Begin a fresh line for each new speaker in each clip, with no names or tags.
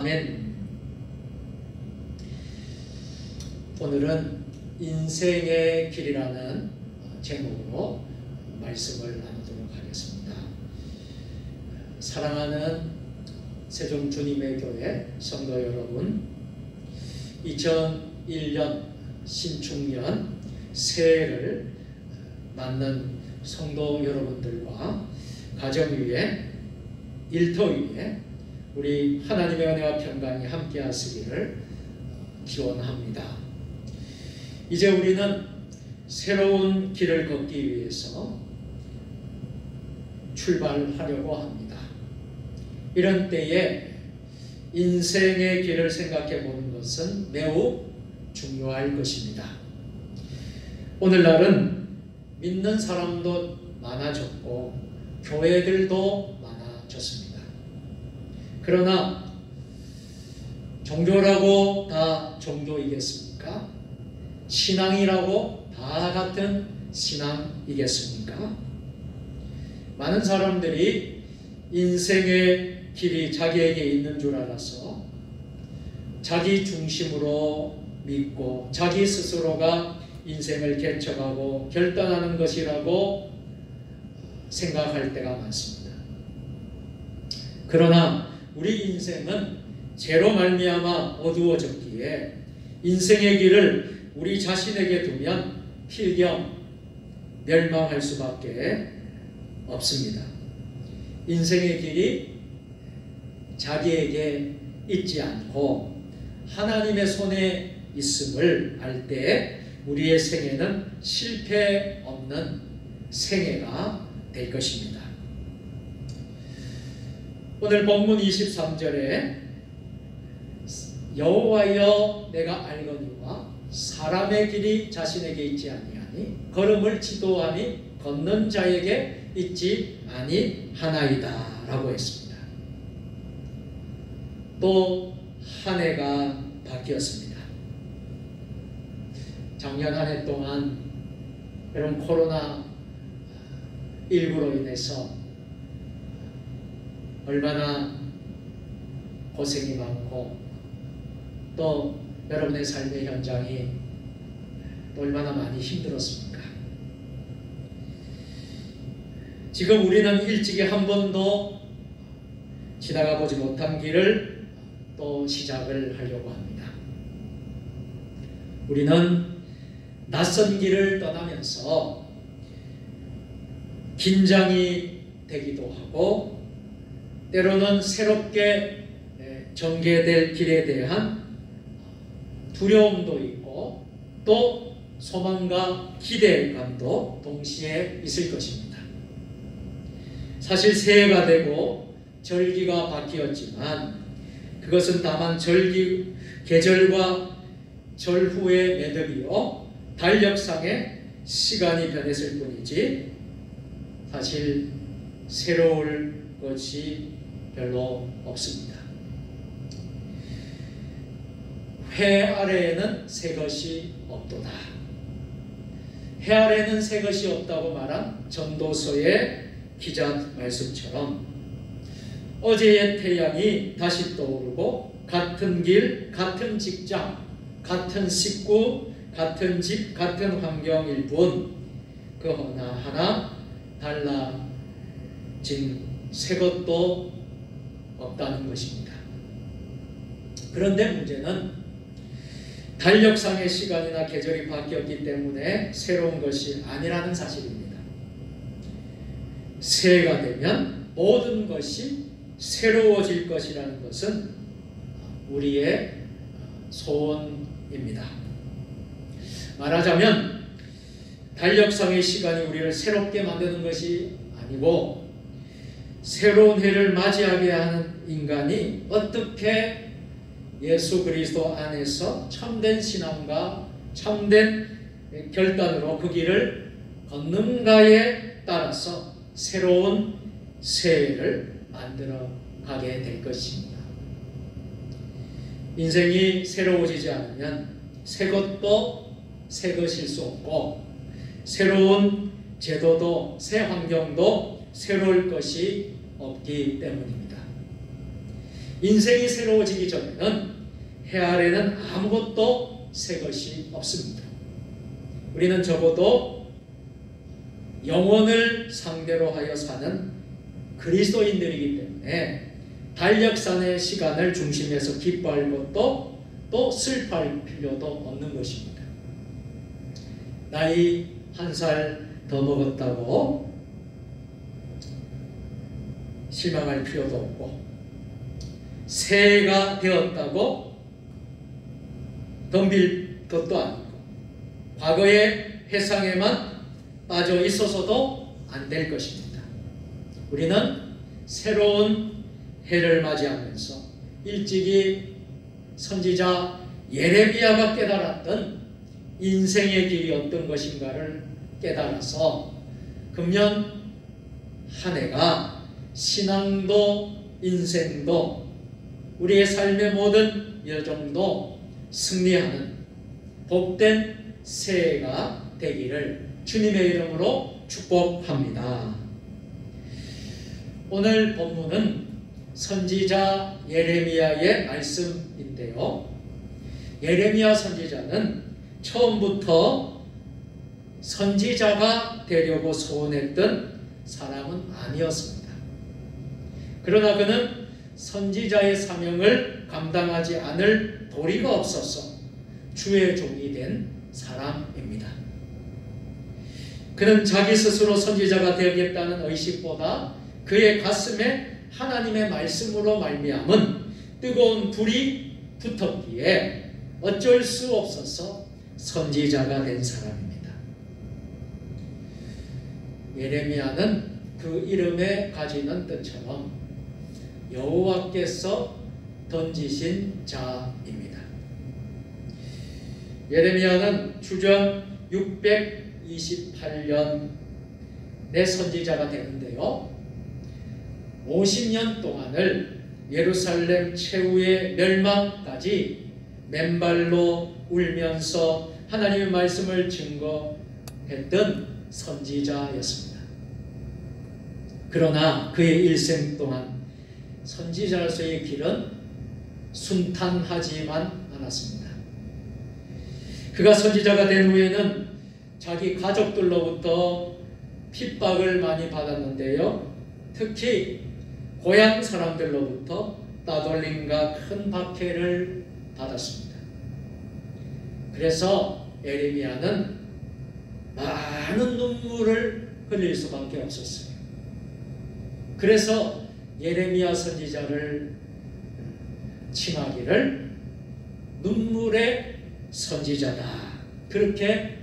아멘. 오늘은 인생의 길이라는 제목으로 말씀을 나누도록 하겠습니다. 사랑하는 세종 주님의 교회 성도 여러분, 2001년 신축년 새해를 맞는 성도 여러분들과 가정 위에 일터 위에 우리 하나님의 은혜와 평강이 함께 하시기를 기원합니다. 이제 우리는 새로운 길을 걷기 위해서 출발하려고 합니다. 이런 때에 인생의 길을 생각해 보는 것은 매우 중요할 것입니다. 오늘날은 믿는 사람도 많아졌고 교회들도 많아졌습니다. 그러나 종교라고 다 종교이겠습니까? 신앙이라고 다 같은 신앙이겠습니까? 많은 사람들이 인생의 길이 자기에게 있는 줄 알아서 자기 중심으로 믿고 자기 스스로가 인생을 개척하고 결단하는 것이라고 생각할 때가 많습니다. 그러나 우리 인생은 죄로 말미암아 어두워졌기에 인생의 길을 우리 자신에게 두면 필경 멸망할 수밖에 없습니다. 인생의 길이 자기에게 있지 않고 하나님의 손에 있음을 알 때 우리의 생애는 실패 없는 생애가 될 것입니다. 오늘 본문 23절에 여호와여 내가 알거니와 사람의 길이 자신에게 있지 아니하니 걸음을 지도하니 걷는 자에게 있지 아니하나이다 라고 했습니다. 또 한 해가 바뀌었습니다. 작년 한 해 동안 여러분 코로나19로 인해서 얼마나 고생이 많고 또 여러분의 삶의 현장이 또 얼마나 많이 힘들었습니까? 지금 우리는 일찍이 한 번도 지나가 보지 못한 길을 또 시작을 하려고 합니다. 우리는 낯선 길을 떠나면서 긴장이 되기도 하고 때로는 새롭게 전개될 길에 대한 두려움도 있고 또 소망과 기대감도 동시에 있을 것입니다. 사실 새해가 되고 절기가 바뀌었지만 그것은 다만 계절과 절후의 매듭이요 달력상의 시간이 변했을 뿐이지 사실 새로울 것이 별로 없습니다. 회 아래에는 새 것이 없도다. 해 아래에는 새 것이 없다고 말한 전도서의 기자 말씀처럼 어제의 태양이 다시 떠오르고 같은 길, 같은 직장, 같은 식구, 같은 집, 같은 환경일 뿐 그 하나하나 달라진 새 것도 없다는 것입니다. 그런데 문제는 달력상의 시간이나 계절이 바뀌었기 때문에 새로운 것이 아니라는 사실입니다. 새해가 되면 모든 것이 새로워질 것이라는 것은 우리의 소원입니다. 말하자면 달력상의 시간이 우리를 새롭게 만드는 것이 아니고 새로운 해를 맞이하게 하는 인간이 어떻게 예수 그리스도 안에서 참된 신앙과 참된 결단으로 그 길을 걷는가에 따라서 새로운 새해를 만들어 가게 될 것입니다. 인생이 새로워지지 않으면 새 것도 새 것일 수 없고 새로운 제도도 새 환경도 새로울 것이 없기 때문입니다. 인생이 새로워지기 전에는 해 아래는 아무것도 새 것이 없습니다. 우리는 적어도 영혼을 상대로 하여 사는 그리스도인들이기 때문에 달력산의 시간을 중심에서 기뻐할 것도 또 슬퍼할 필요도 없는 것입니다. 나이 1살 더 먹었다고 실망할 필요도 없고, 새해가 되었다고 덤빌 것도 아니고, 과거의 회상에만 빠져 있어서도 안 될 것입니다. 우리는 새로운 해를 맞이하면서 일찍이 선지자 예레미야가 깨달았던 인생의 길이 어떤 것인가를 깨달아서 금년 한 해가 신앙도 인생도 우리의 삶의 모든 여정도 승리하는 복된 새해가 되기를 주님의 이름으로 축복합니다. 오늘 본문은 선지자 예레미야의 말씀인데요. 예레미야 선지자는 처음부터 선지자가 되려고 소원했던 사람은 아니었습니다. 그러나 그는 선지자의 사명을 감당하지 않을 도리가 없어서 주의 종이 된 사람입니다. 그는 자기 스스로 선지자가 되겠다는 의식보다 그의 가슴에 하나님의 말씀으로 말미암은 뜨거운 불이 붙었기에 어쩔 수 없어서 선지자가 된 사람입니다. 예레미야는 그 이름에 가지는 뜻처럼 여호와께서 던지신 자입니다. 예레미야는 주전 628년의 선지자가 되는데요. 50년 동안을 예루살렘 최후의 멸망까지 맨발로 울면서 하나님의 말씀을 증거했던 선지자였습니다. 그러나 그의 일생 동안 선지자로서의 길은 순탄하지만 않았습니다. 그가 선지자가 된 후에는 자기 가족들로부터 핍박을 많이 받았는데요. 특히 고향 사람들로부터 따돌림과 큰 박해를 받았습니다. 그래서 예레미야는 많은 눈물을 흘릴 수밖에 없었어요. 그래서 예레미야 선지자를 칭하기를 눈물의 선지자다, 그렇게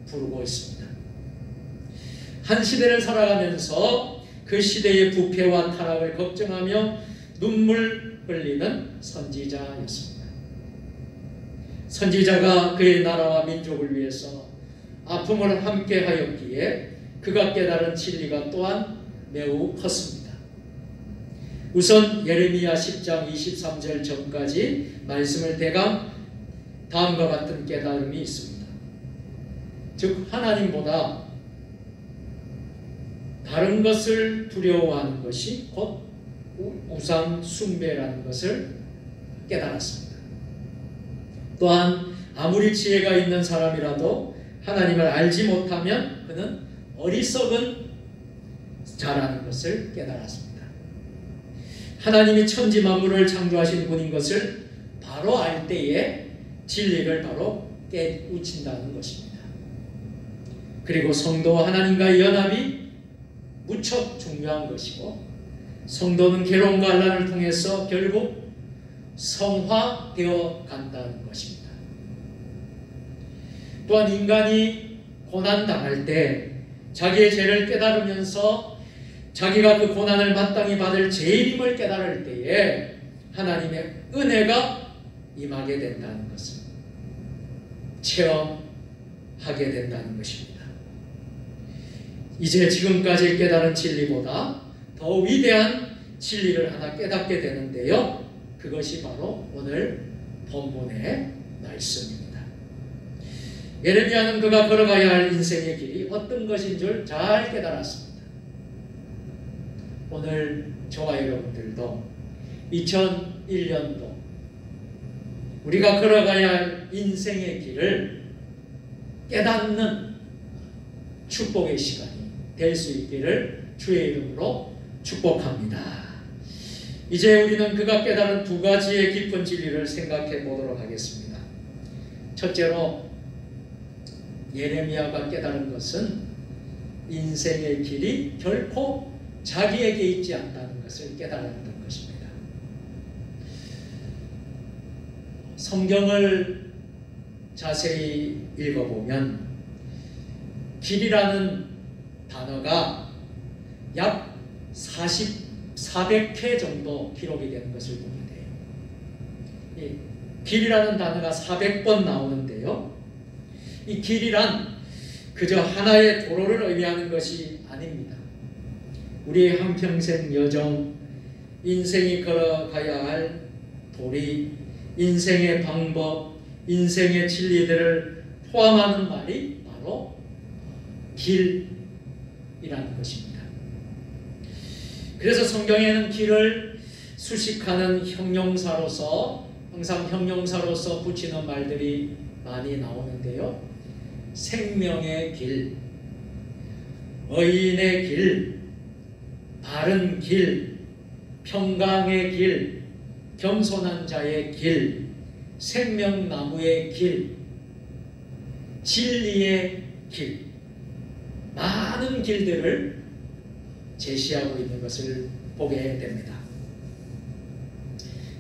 부르고 있습니다. 한 시대를 살아가면서 그 시대의 부패와 타락을 걱정하며 눈물 흘리는 선지자였습니다. 선지자가 그의 나라와 민족을 위해서 아픔을 함께 하였기에 그가 깨달은 진리가 또한 매우 컸습니다. 우선 예레미야 10장 23절 전까지 말씀을 대강 다음과 같은 깨달음이 있습니다. 즉 하나님보다 다른 것을 두려워하는 것이 곧 우상 숭배라는 것을 깨달았습니다. 또한 아무리 지혜가 있는 사람이라도 하나님을 알지 못하면 그는 어리석은 자라는 것을 깨달았습니다. 하나님이 천지 만물을 창조하신 분인 것을 바로 알 때에 진리를 바로 깨우친다는 것입니다. 그리고 성도와 하나님과의 연합이 무척 중요한 것이고, 성도는 괴로움과 환난을 통해서 결국 성화되어 간다는 것입니다. 또한 인간이 고난당할 때 자기의 죄를 깨달으면서 자기가 그 고난을 마땅히 받을 죄인임을 깨달을 때에 하나님의 은혜가 임하게 된다는 것을 체험하게 된다는 것입니다. 이제 지금까지 깨달은 진리보다 더 위대한 진리를 하나 깨닫게 되는데요. 그것이 바로 오늘 본문의 말씀입니다. 예레미야는 그가 걸어가야 할 인생의 길이 어떤 것인 줄 잘 깨달았습니다. 오늘 저와 여러분들도 2001년도 우리가 걸어가야 할 인생의 길을 깨닫는 축복의 시간이 될 수 있기를 주의 이름으로 축복합니다. 이제 우리는 그가 깨달은 두 가지의 깊은 진리를 생각해 보도록 하겠습니다. 첫째로 예레미야가 깨달은 것은 인생의 길이 결코 자기에게 있지 않다는 것을 깨달았던 것입니다. 성경을 자세히 읽어보면 길이라는 단어가 약 400회 정도 기록이 되는 것을 보게 돼요. 이 길이라는 단어가 400번 나오는데요. 이 길이란 그저 하나의 도로를 의미하는 것이 아닙니다. 우리의 한평생 여정, 인생이 걸어가야 할 도리, 인생의 방법, 인생의 진리들을 포함하는 말이 바로 길이라는 것입니다. 그래서 성경에는 길을 수식하는 형용사로서 항상 형용사로서 붙이는 말들이 많이 나오는데요. 생명의 길, 의인의 길, 바른 길, 평강의 길, 겸손한 자의 길, 생명나무의 길, 진리의 길, 많은 길들을 제시하고 있는 것을 보게 됩니다.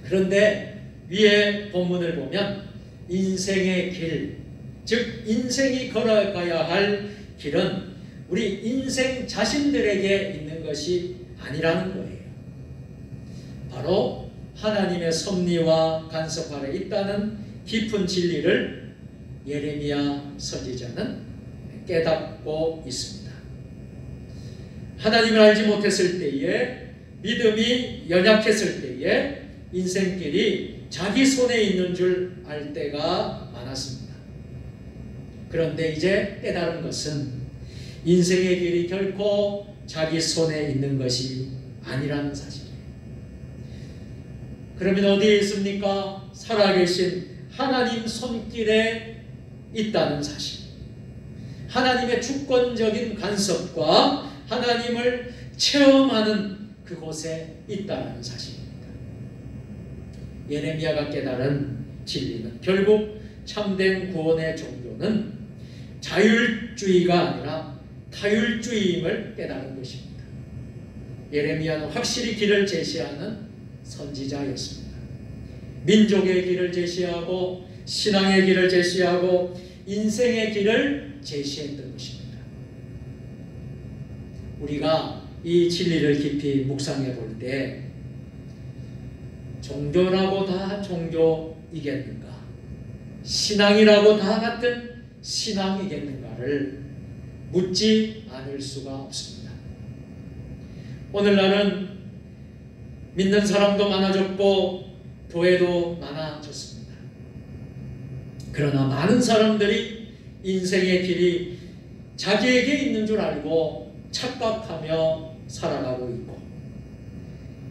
그런데 위에 본문을 보면 인생의 길, 즉 인생이 걸어가야 할 길은 우리 인생 자신들에게 있는 것이 아니라는 거예요. 바로 하나님의 섭리와 간섭 아래 있다는 깊은 진리를 예레미야 선지자는 깨닫고 있습니다. 하나님을 알지 못했을 때에, 믿음이 연약했을 때에 인생길이 자기 손에 있는 줄 알 때가 많았습니다. 그런데 이제 깨달은 것은 인생의 길이 결코 자기 손에 있는 것이 아니라는 사실이에요. 그러면 어디에 있습니까? 살아계신 하나님 손길에 있다는 사실. 하나님의 주권적인 간섭과 하나님을 체험하는 그곳에 있다는 사실입니다. 예레미야가 깨달은 진리는 결국 참된 구원의 종교는 자율주의가 아니라 타율주의임을 깨달은 것입니다. 예레미야는 확실히 길을 제시하는 선지자였습니다. 민족의 길을 제시하고 신앙의 길을 제시하고 인생의 길을 제시했던 것입니다. 우리가 이 진리를 깊이 묵상해 볼 때 종교라고 다 종교이겠는가? 신앙이라고 다 같은 신앙이겠는가를 묻지 않을 수가 없습니다. 오늘날은 믿는 사람도 많아졌고 교회도 많아졌습니다. 그러나 많은 사람들이 인생의 길이 자기에게 있는 줄 알고 착각하며 살아가고 있고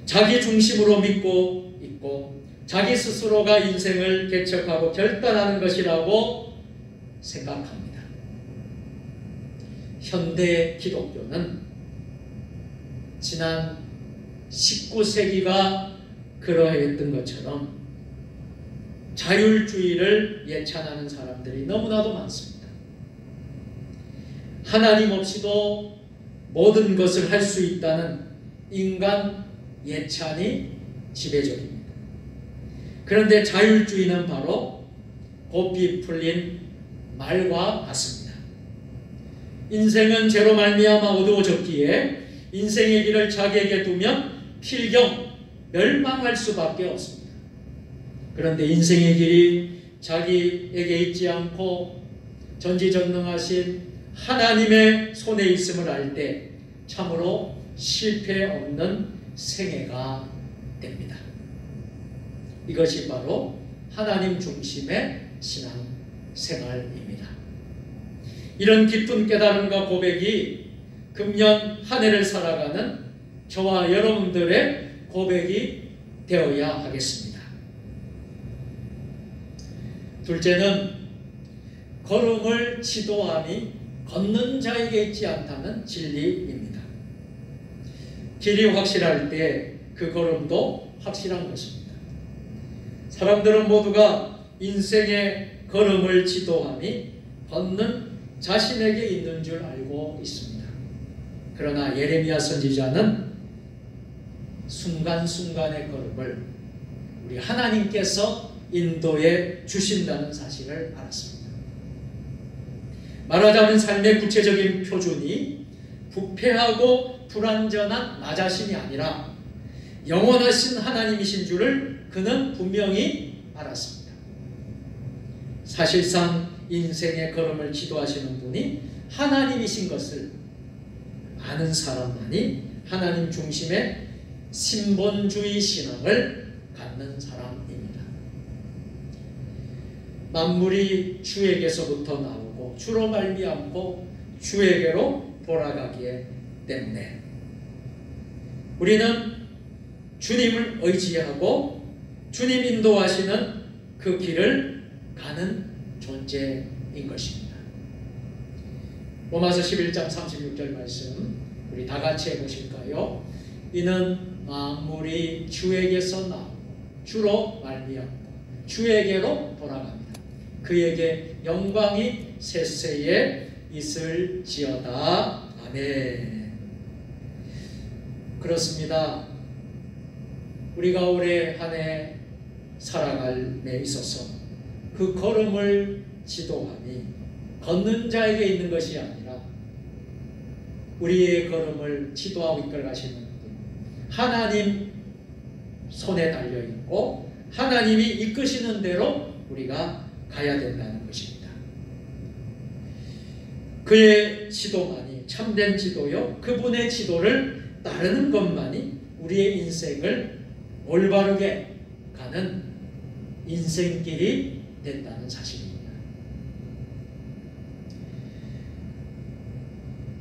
자기 중심으로 믿고 있고 자기 스스로가 인생을 개척하고 결단하는 것이라고 생각합니다. 현대 기독교는 지난 19세기가 그러했던 것처럼 자율주의를 예찬하는 사람들이 너무나도 많습니다. 하나님 없이도 모든 것을 할 수 있다는 인간 예찬이 지배적입니다. 그런데 자율주의는 바로 고삐 풀린 말과 같습니다. 인생은 죄로 말미암아 어두워졌기에 인생의 길을 자기에게 두면 필경 멸망할 수밖에 없습니다. 그런데 인생의 길이 자기에게 있지 않고 전지전능하신 하나님의 손에 있음을 알 때 참으로 실패 없는 생애가 됩니다. 이것이 바로 하나님 중심의 신앙생활입니다. 이런 깊은 깨달음과 고백이 금년 한 해를 살아가는 저와 여러분들의 고백이 되어야 하겠습니다. 둘째는 걸음을 지도함이 걷는 자에게 있지 않다는 진리입니다. 길이 확실할 때 그 걸음도 확실한 것입니다. 사람들은 모두가 인생의 걸음을 지도함이 걷는 자신에게 있는 줄 알고 있습니다. 그러나 예레미야 선지자는 순간순간의 걸음을 우리 하나님께서 인도해 주신다는 사실을 알았습니다. 말하자면 삶의 구체적인 표준이 부패하고 불완전한 나 자신이 아니라 영원하신 하나님이신 줄을 그는 분명히 알았습니다. 사실상 인생의 걸음을 지도하시는 분이 하나님이신 것을 아는 사람만이 하나님 중심의 신본주의 신앙을 갖는 사람입니다. 만물이 주에게서부터 나오고 주로 말미암고 주에게로 돌아가기 때문에 우리는 주님을 의지하고 주님 인도하시는 그 길을 가는 존재인 것입니다. 로마서 11장 36절 말씀 우리 다 같이 해보실까요? 이는 만물이 주에게서 나오고 주로 말미암고 주에게로 돌아갑니다. 그에게 영광이 세세에 있을지어다. 아멘. 그렇습니다. 우리가 올해 한 해 살아감에 있어서 그 걸음을 지도함이 걷는 자에게 있는 것이 아니라 우리의 걸음을 지도하고 이끌어 가시는 분 하나님 손에 달려 있고 하나님이 이끄시는 대로 우리가 가야 된다는 것입니다. 그의 지도만이 참된 지도요, 그분의 지도를 따르는 것만이 우리의 인생을 올바르게 가는 인생길이 된다는 사실입니다.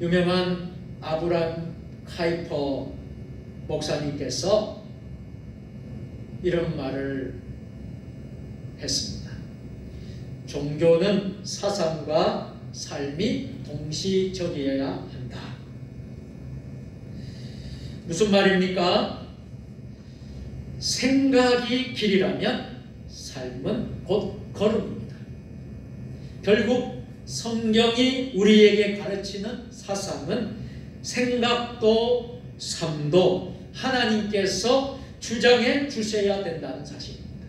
유명한 아브람 카이퍼 목사님께서 이런 말을 했습니다. 종교는 사상과 삶이 동시적이어야 한다. 무슨 말입니까? 생각이 길이라면 삶은 곧 걸음입니다. 결국 성경이 우리에게 가르치는 사상은 생각도 삶도 하나님께서 주장해 주셔야 된다는 사실입니다.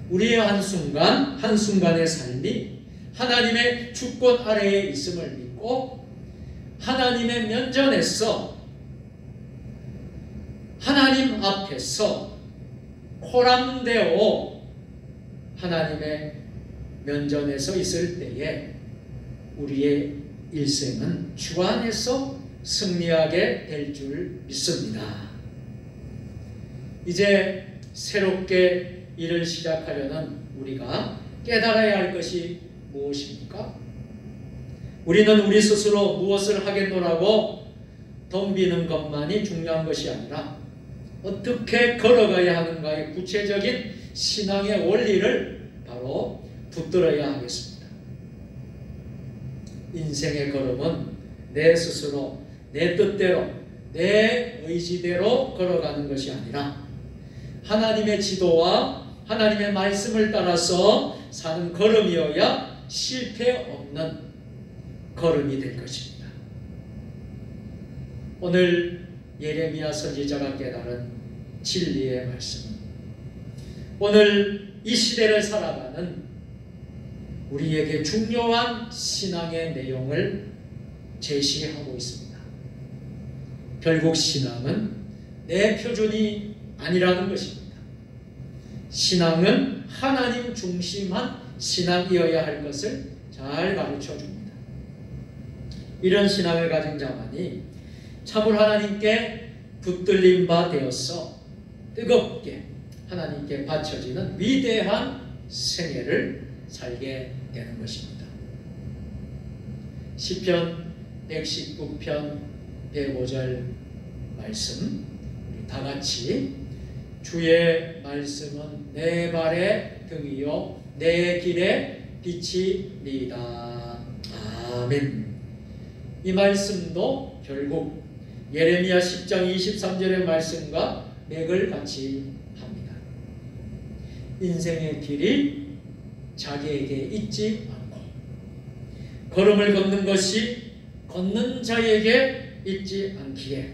우리의 한순간 한순간의 삶이 하나님의 주권 아래에 있음을 믿고 하나님의 면전에서 하나님 앞에서 코람되어 하나님의 면전에서 있을 때에 우리의 일생은 주 안에서 승리하게 될 줄 믿습니다. 이제 새롭게 일을 시작하려는 우리가 깨달아야 할 것이 무엇입니까? 우리는 우리 스스로 무엇을 하겠노라고 덤비는 것만이 중요한 것이 아니라 어떻게 걸어가야 하는가의 구체적인 신앙의 원리를 바로 붙들어야 하겠습니다. 인생의 걸음은 내 스스로, 내 뜻대로, 내 의지대로 걸어가는 것이 아니라 하나님의 지도와 하나님의 말씀을 따라서 사는 걸음이어야 실패 없는 걸음이 될 것입니다. 오늘 예레미야 선지자가 깨달은 진리의 말씀은 오늘 이 시대를 살아가는 우리에게 중요한 신앙의 내용을 제시하고 있습니다. 결국 신앙은 내 표준이 아니라는 것입니다. 신앙은 하나님 중심한 신앙이어야 할 것을 잘 가르쳐 줍니다. 이런 신앙을 가진 자만이 참으로 하나님께 붙들림 바 되어서 뜨겁게 하나님께 바쳐지는 위대한 생애를 살게 되는 것입니다. 시편 119편 105절 말씀 우리 다 같이 주의 말씀은 내 발의 등이요 내 길의 빛이니이다. 아멘. 이 말씀도 결국 예레미야 10장 23절의 말씀과 맥을 같이 합니다. 인생의 길이 자기에게 있지 않고 걸음을 걷는 것이 걷는 자에게 있지 않기에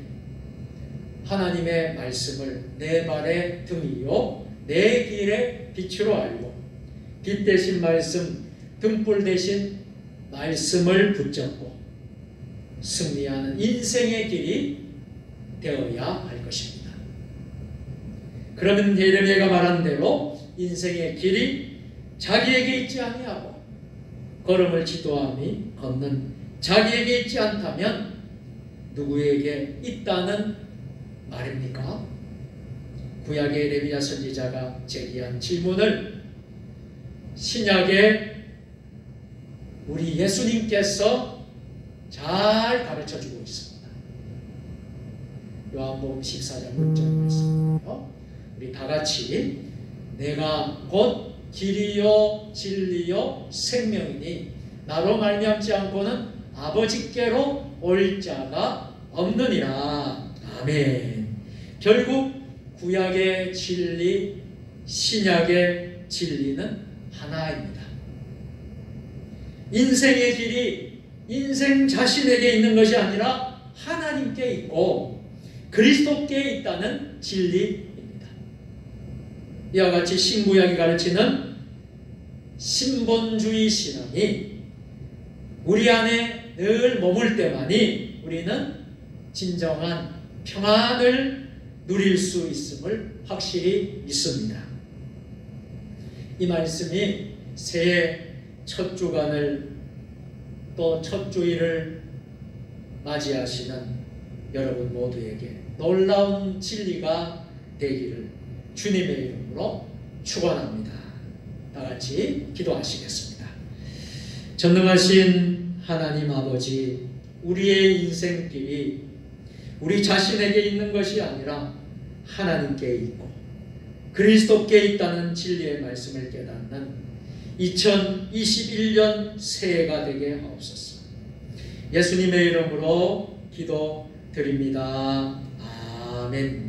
하나님의 말씀을 내 발의 등이요 내 길의 빛으로 알고 빛 대신 말씀, 등불 대신 말씀을 붙잡고 승리하는 인생의 길이 되어야 할 것입니다. 그러면 예레미야가 말한 대로 인생의 길이 자기에게 있지 아니하고 걸음을 지도함이 걷는 자기에게 있지 않다면 누구에게 있다는 말입니까? 구약의 예레미야 선지자가 제기한 질문을 신약의 우리 예수님께서 잘 가르쳐주고 있습니다. 요한복음 14장 6절 말씀이요. 우리 다같이 내가 곧 길이요 진리요 생명이니 나로 말미암지 않고는 아버지께로 올 자가 없느니라. 아멘. 결국 구약의 진리, 신약의 진리는 하나입니다. 인생의 길이 인생 자신에게 있는 것이 아니라 하나님께 있고 그리스도께 있다는 진리입니다. 이와 같이 신구약이 가르치는 신본주의 신앙이 우리 안에 늘 머물 때만이 우리는 진정한 평안을 누릴 수 있음을 확실히 믿습니다. 이 말씀이 새해 첫 주간을 또 첫 주일을 맞이하시는 여러분 모두에게 놀라운 진리가 되기를 주님의 이름으로 축원합니다. 다 같이 기도하시겠습니다. 전능하신 하나님 아버지, 우리의 인생길이 우리 자신에게 있는 것이 아니라 하나님께 있고 그리스도께 있다는 진리의 말씀을 깨닫는 2021년 새해가 되게 하옵소서. 예수님의 이름으로 기도드립니다. 아멘.